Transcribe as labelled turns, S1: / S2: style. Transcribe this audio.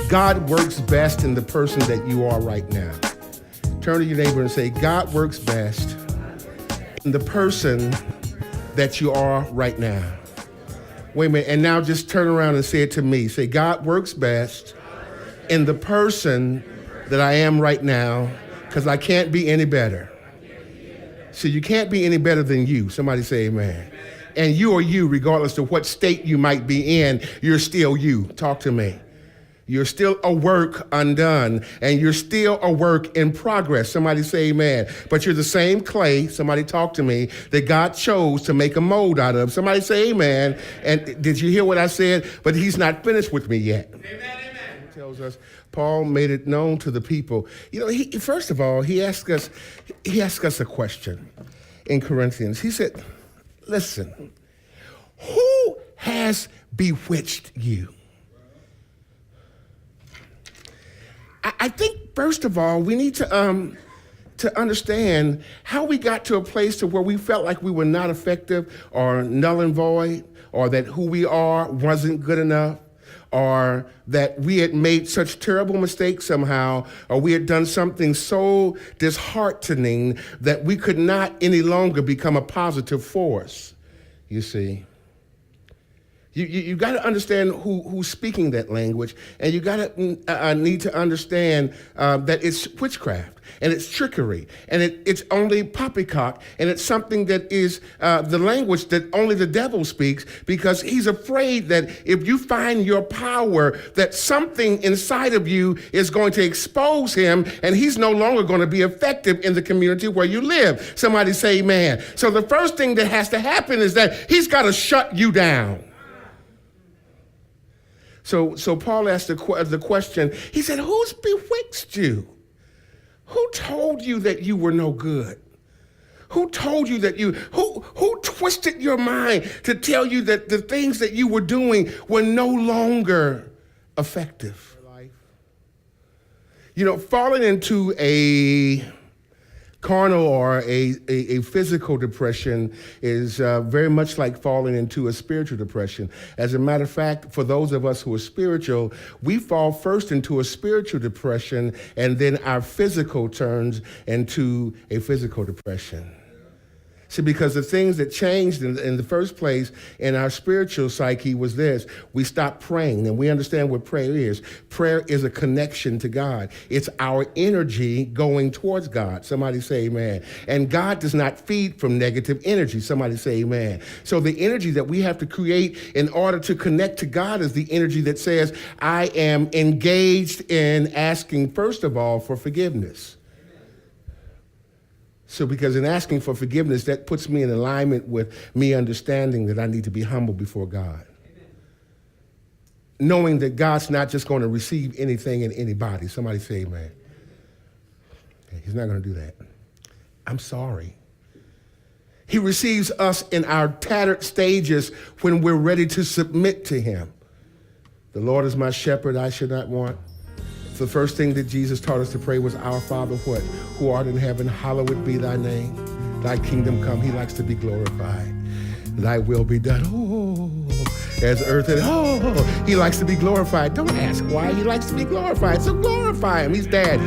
S1: God works best in the person that you are right now. Turn to your neighbor and say, God works best in the person that you are right now. Wait a minute, and now just turn around and say it to me. Say, God works best in the person that I am right now, because I can't be any better. So you can't be any better than you. Somebody say amen. And you are you, regardless of what state you might be in, you're still you. Talk to me. You're still a work undone, and you're still a work in progress. Somebody say amen. But you're the same clay, somebody talk to me, that God chose to make a mold out of. Somebody say amen. And did you hear what I said? But he's not finished with me yet. Amen, amen. He tells us, Paul made it known to the people. You know, first of all, he asked us a question in Corinthians. He said, listen, who has bewitched you? I think, first of all, we need to understand how we got to a place to where we felt like we were not effective or null and void, or that who we are wasn't good enough, or that we had made such terrible mistakes somehow, or we had done something so disheartening that we could not any longer become a positive force, you see. You got to understand who's speaking that language, and you got to need to understand that it's witchcraft, and it's trickery, and it's only poppycock, and it's something that is the language that only the devil speaks, because he's afraid that if you find your power, that something inside of you is going to expose him, and he's no longer going to be effective in the community where you live. Somebody say amen. So the first thing that has to happen is that he's got to shut you down. So Paul asked the question, he said, who's bewitched you? Who told you that you were no good? Who told you that who twisted your mind to tell you that the things that you were doing were no longer effective? You know, falling into a carnal or a physical depression is very much like falling into a spiritual depression. As a matter of fact, for those of us who are spiritual, we fall first into a spiritual depression, and then our physical turns into a physical depression. See, because the things that changed in the first place in our spiritual psyche was this. We stopped praying, and we understand what prayer is. Prayer is a connection to God. It's our energy going towards God. Somebody say amen. And God does not feed from negative energy. Somebody say amen. So the energy that we have to create in order to connect to God is the energy that says, I am engaged in asking, first of all, for forgiveness. So because in asking for forgiveness, that puts me in alignment with me understanding that I need to be humble before God. Amen. Knowing that God's not just going to receive anything and anybody. Somebody say amen. Okay, he's not going to do that. I'm sorry. He receives us in our tattered stages when we're ready to submit to him. The Lord is my shepherd, I should not want. The first thing that Jesus taught us to pray was, Our Father, what? Who art in heaven, hallowed be thy name. Thy kingdom come. He likes to be glorified. Thy will be done. Oh, as earth and he likes to be glorified. Don't ask why. He likes to be glorified. So glorify him. He's daddy.